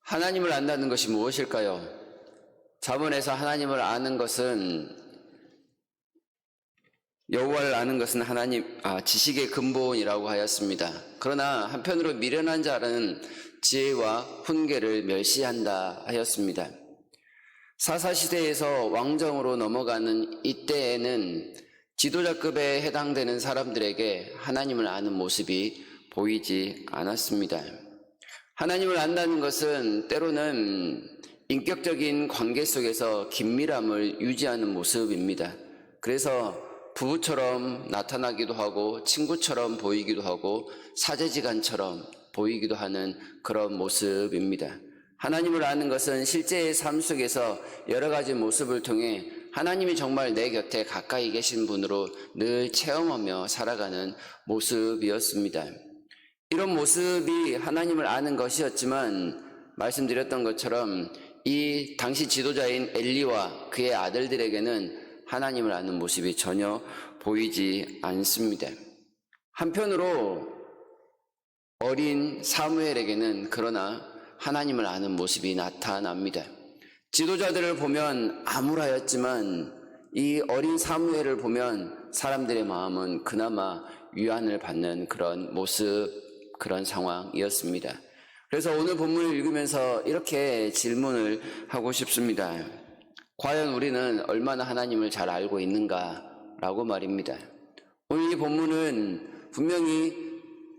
하나님을 안다는 것이 무엇일까요? 잠언에서 하나님을 아는 것은 여호와를 아는 것은 지식의 근본이라고 하였습니다. 그러나 한편으로 미련한 자는 지혜와 훈계를 멸시한다 하였습니다. 사사시대에서 왕정으로 넘어가는 이때에는 지도자급에 해당되는 사람들에게 하나님을 아는 모습이 보이지 않았습니다. 하나님을 안다는 것은 때로는 인격적인 관계 속에서 긴밀함을 유지하는 모습입니다. 그래서 부부처럼 나타나기도 하고 친구처럼 보이기도 하고 사제지간처럼 보이기도 하는 그런 모습입니다. 하나님을 아는 것은 실제의 삶 속에서 여러 가지 모습을 통해 하나님이 정말 내 곁에 가까이 계신 분으로 늘 체험하며 살아가는 모습이었습니다. 이런 모습이 하나님을 아는 것이었지만 말씀드렸던 것처럼 이 당시 지도자인 엘리와 그의 아들들에게는 하나님을 아는 모습이 전혀 보이지 않습니다. 한편으로 어린 사무엘에게는 그러나 하나님을 아는 모습이 나타납니다. 지도자들을 보면 암울하였지만 이 어린 사무엘을 보면 사람들의 마음은 그나마 위안을 받는 그런 모습, 그런 상황이었습니다. 그래서 오늘 본문을 읽으면서 이렇게 질문을 하고 싶습니다. 과연 우리는 얼마나 하나님을 잘 알고 있는가라고 말입니다. 오늘 이 본문은 분명히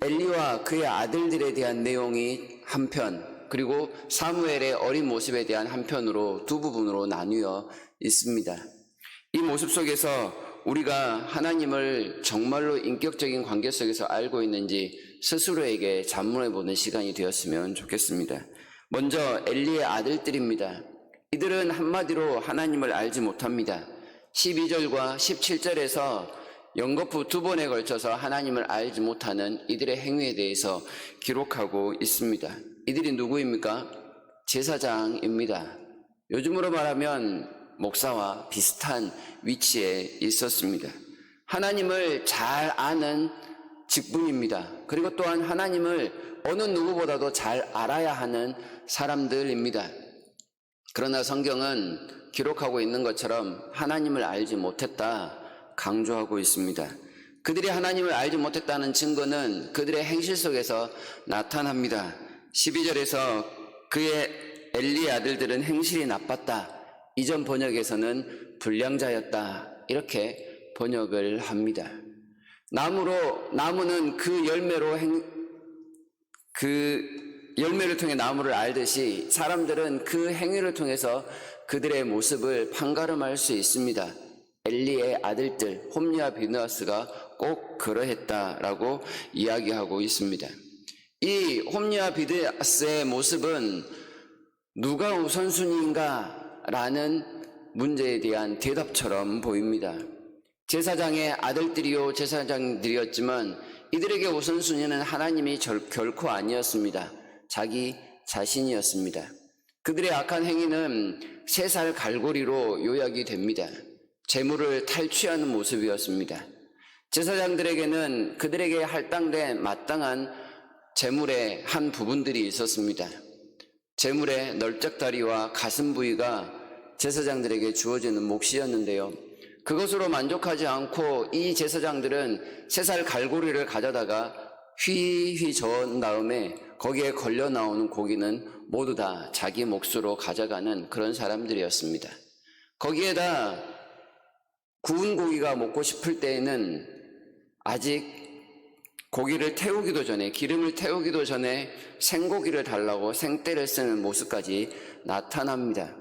엘리와 그의 아들들에 대한 내용이 한편, 그리고 사무엘의 어린 모습에 대한 한편으로 두 부분으로 나뉘어 있습니다. 이 모습 속에서 우리가 하나님을 정말로 인격적인 관계 속에서 알고 있는지 스스로에게 자문해보는 시간이 되었으면 좋겠습니다. 먼저 엘리의 아들들입니다. 이들은 한마디로 하나님을 알지 못합니다. 12절과 17절에서 연거푸 두 번에 걸쳐서 하나님을 알지 못하는 이들의 행위에 대해서 기록하고 있습니다. 이들이 누구입니까? 제사장입니다. 요즘으로 말하면 목사와 비슷한 위치에 있었습니다. 하나님을 잘 아는 직분입니다. 그리고 또한 하나님을 어느 누구보다도 잘 알아야 하는 사람들입니다. 그러나 성경은 기록하고 있는 것처럼 하나님을 알지 못했다 강조하고 있습니다. 그들이 하나님을 알지 못했다는 증거는 그들의 행실 속에서 나타납니다. 12절에서 그의 엘리의 아들들은 행실이 나빴다. 이전 번역에서는 불량자였다. 이렇게 번역을 합니다. 나무는 그 열매를 통해 나무를 알듯이 사람들은 그 행위를 통해서 그들의 모습을 판가름할 수 있습니다. 엘리의 아들들 홈리와 비느하스가 꼭 그러했다라고 이야기하고 있습니다. 이 홈리와 비느하스의 모습은 누가 우선순위인가 라는 문제에 대한 대답처럼 보입니다. 제사장의 아들들이요 제사장들이었지만 이들에게 우선순위는 하나님이 결코 아니었습니다. 자기 자신이었습니다. 그들의 악한 행위는 3살 갈고리로 요약이 됩니다. 재물을 탈취하는 모습이었습니다. 제사장들에게는 그들에게 할당된 마땅한 재물의 한 부분들이 있었습니다. 재물의 널쩍다리와 가슴 부위가 제사장들에게 주어지는 몫이었는데요. 그것으로 만족하지 않고 이 제사장들은 3살 갈고리를 가져다가 휘휘 저은 다음에 거기에 걸려 나오는 고기는 모두 다 자기 몫으로 가져가는 그런 사람들이었습니다. 거기에다 구운 고기가 먹고 싶을 때에는 아직 고기를 태우기도 전에, 기름을 태우기도 전에 생고기를 달라고 생떼를 쓰는 모습까지 나타납니다.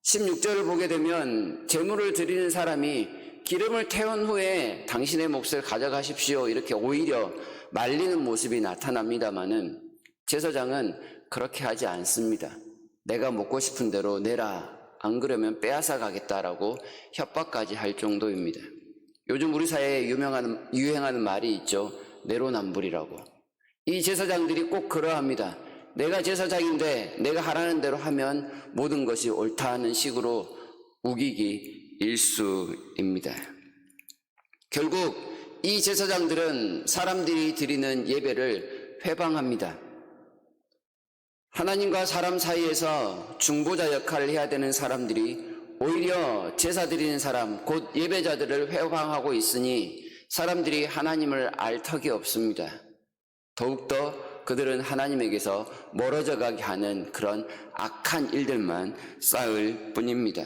16절을 보게 되면 제물을 드리는 사람이 기름을 태운 후에 당신의 몫을 가져가십시오 이렇게 오히려 말리는 모습이 나타납니다마는 제사장은 그렇게 하지 않습니다. 내가 먹고 싶은 대로 내라, 안 그러면 빼앗아 가겠다라고 협박까지 할 정도입니다. 요즘 우리 사회에 유행하는 말이 있죠. 내로남불이라고. 이 제사장들이 꼭 그러합니다. 내가 제사장인데 내가 하라는 대로 하면 모든 것이 옳다 하는 식으로 우기기 일쑤입니다. 결국 이 제사장들은 사람들이 드리는 예배를 회방합니다. 하나님과 사람 사이에서 중보자 역할을 해야 되는 사람들이 오히려 제사 드리는 사람, 곧 예배자들을 회방하고 있으니 사람들이 하나님을 알 턱이 없습니다. 더욱더 그들은 하나님에게서 멀어져 가게 하는 그런 악한 일들만 쌓을 뿐입니다.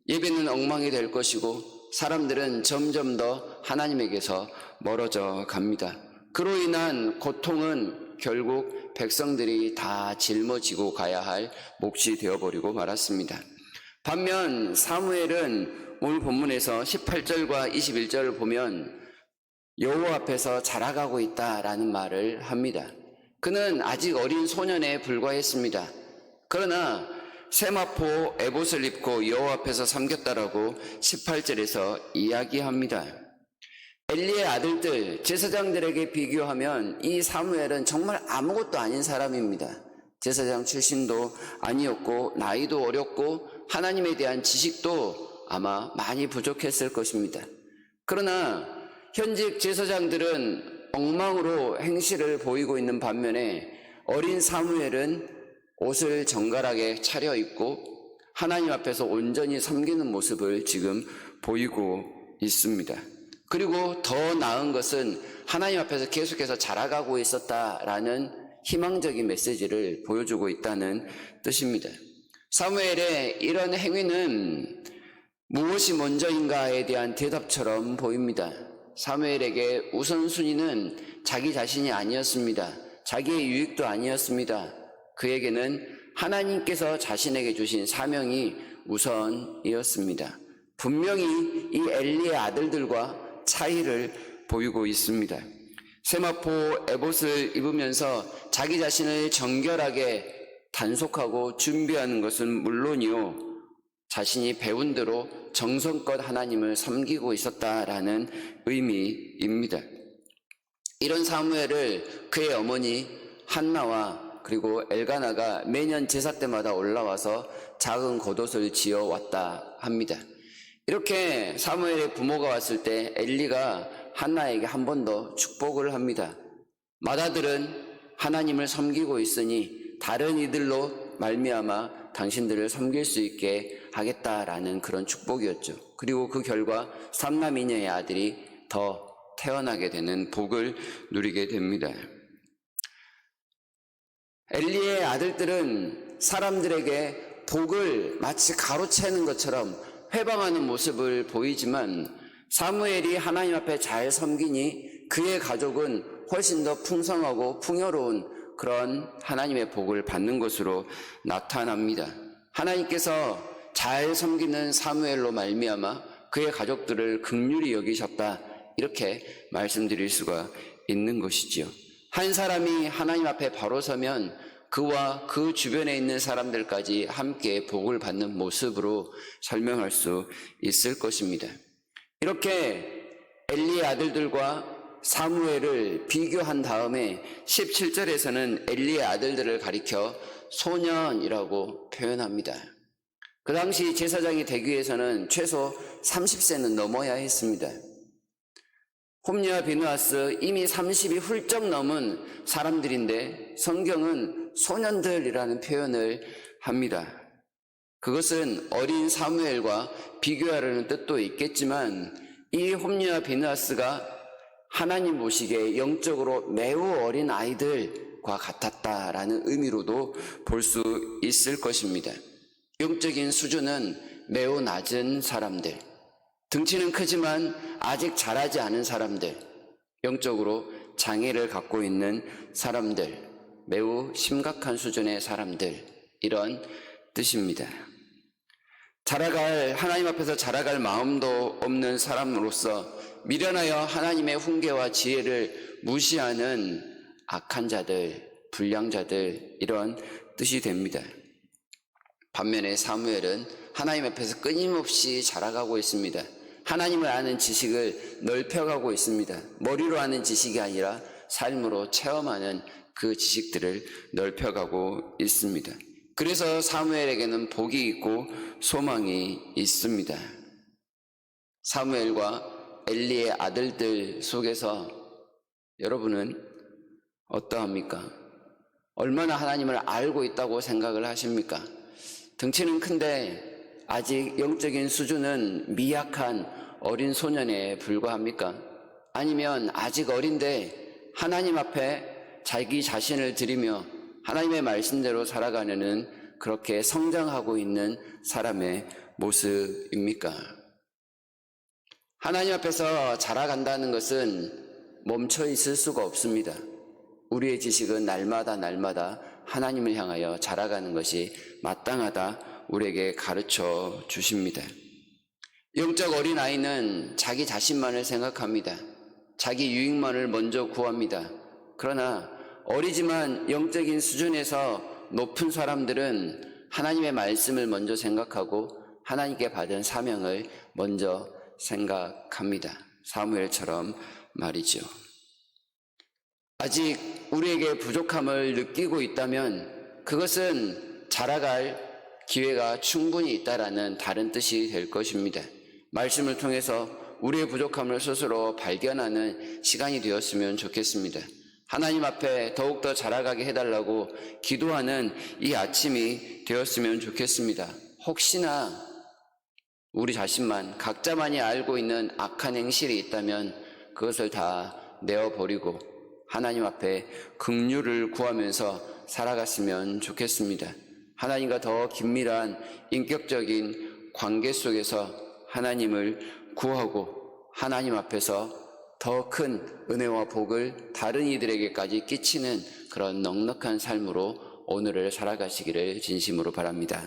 예배는 엉망이 될 것이고 사람들은 점점 더 하나님에게서 멀어져 갑니다. 그로 인한 고통은 결국 백성들이 다 짊어지고 가야 할 몫이 되어버리고 말았습니다. 반면 사무엘은 오늘 본문에서 18절과 21절을 보면 여호와 앞에서 자라가고 있다라는 말을 합니다. 그는 아직 어린 소년에 불과했습니다. 그러나 세마포 에봇을 입고 여호와 앞에서 섬겼다라고 18절에서 이야기합니다. 엘리의 아들들, 제사장들에게 비교하면 이 사무엘은 정말 아무것도 아닌 사람입니다. 제사장 출신도 아니었고 나이도 어렸고 하나님에 대한 지식도 아마 많이 부족했을 것입니다. 그러나 현직 제사장들은 엉망으로 행실을 보이고 있는 반면에 어린 사무엘은 옷을 정갈하게 차려입고 하나님 앞에서 온전히 섬기는 모습을 지금 보이고 있습니다. 그리고 더 나은 것은 하나님 앞에서 계속해서 자라가고 있었다라는 희망적인 메시지를 보여주고 있다는 뜻입니다. 사무엘의 이런 행위는 무엇이 먼저인가에 대한 대답처럼 보입니다. 사무엘에게 우선순위는 자기 자신이 아니었습니다. 자기의 유익도 아니었습니다. 그에게는 하나님께서 자신에게 주신 사명이 우선이었습니다. 분명히 이 엘리의 아들들과 차이를 보이고 있습니다. 세마포 에봇을 입으면서 자기 자신을 정결하게 단속하고 준비하는 것은 물론이요, 자신이 배운 대로 정성껏 하나님을 섬기고 있었다라는 의미입니다. 이런 사무엘을 그의 어머니 한나와 그리고 엘가나가 매년 제사 때마다 올라와서 작은 겉옷을 지어 왔다 합니다. 이렇게 사무엘의 부모가 왔을 때 엘리가 한나에게 한 번 더 축복을 합니다. 맏아들은 하나님을 섬기고 있으니 다른 이들로 말미암아 당신들을 섬길 수 있게 하겠다라는 그런 축복이었죠. 그리고 그 결과 삼남이녀의 아들이 더 태어나게 되는 복을 누리게 됩니다. 엘리의 아들들은 사람들에게 복을 마치 가로채는 것처럼 회방하는 모습을 보이지만 사무엘이 하나님 앞에 잘 섬기니 그의 가족은 훨씬 더 풍성하고 풍요로운 그런 하나님의 복을 받는 것으로 나타납니다. 하나님께서 잘 섬기는 사무엘로 말미암아 그의 가족들을 긍휼히 여기셨다, 이렇게 말씀드릴 수가 있는 것이지요. 한 사람이 하나님 앞에 바로 서면 그와 그 주변에 있는 사람들까지 함께 복을 받는 모습으로 설명할 수 있을 것입니다. 이렇게 엘리의 아들들과 사무엘을 비교한 다음에 17절에서는 엘리의 아들들을 가리켜 소년이라고 표현합니다. 그 당시 제사장이 되기 위해서는 최소 30세는 넘어야 했습니다. 홈리와 비느하스 이미 30이 훌쩍 넘은 사람들인데 성경은 소년들이라는 표현을 합니다. 그것은 어린 사무엘과 비교하려는 뜻도 있겠지만 이 홈리와 비느하스가 하나님 보시기에 영적으로 매우 어린 아이들과 같았다라는 의미로도 볼 수 있을 것입니다. 영적인 수준은 매우 낮은 사람들, 등치는 크지만 아직 자라지 않은 사람들, 영적으로 장애를 갖고 있는 사람들, 매우 심각한 수준의 사람들, 이런 뜻입니다. 하나님 앞에서 자라갈 마음도 없는 사람으로서 미련하여 하나님의 훈계와 지혜를 무시하는 악한 자들, 불량자들, 이런 뜻이 됩니다. 반면에 사무엘은 하나님 앞에서 끊임없이 자라가고 있습니다. 하나님을 아는 지식을 넓혀가고 있습니다. 머리로 아는 지식이 아니라 삶으로 체험하는 그 지식들을 넓혀가고 있습니다. 그래서 사무엘에게는 복이 있고 소망이 있습니다. 사무엘과 엘리의 아들들 속에서 여러분은 어떠합니까? 얼마나 하나님을 알고 있다고 생각을 하십니까? 덩치는 큰데 아직 영적인 수준은 미약한 어린 소년에 불과합니까? 아니면 아직 어린데 하나님 앞에 자기 자신을 드리며 하나님의 말씀대로 살아가는 그렇게 성장하고 있는 사람의 모습입니까? 하나님 앞에서 자라간다는 것은 멈춰 있을 수가 없습니다. 우리의 지식은 날마다 하나님을 향하여 자라가는 것이 마땅하다 우리에게 가르쳐 주십니다. 영적 어린아이는 자기 자신만을 생각합니다. 자기 유익만을 먼저 구합니다. 그러나 어리지만 영적인 수준에서 높은 사람들은 하나님의 말씀을 먼저 생각하고 하나님께 받은 사명을 먼저 생각합니다. 사무엘처럼 말이죠. 아직 우리에게 부족함을 느끼고 있다면 그것은 자라갈 기회가 충분히 있다라는 다른 뜻이 될 것입니다. 말씀을 통해서 우리의 부족함을 스스로 발견하는 시간이 되었으면 좋겠습니다. 하나님 앞에 더욱더 자라가게 해달라고 기도하는 이 아침이 되었으면 좋겠습니다. 혹시나 우리 자신만 각자만이 알고 있는 악한 행실이 있다면 그것을 다 내어버리고 하나님 앞에 긍휼을 구하면서 살아갔으면 좋겠습니다. 하나님과 더 긴밀한 인격적인 관계 속에서 하나님을 구하고 하나님 앞에서 더 큰 은혜와 복을 다른 이들에게까지 끼치는 그런 넉넉한 삶으로 오늘을 살아가시기를 진심으로 바랍니다.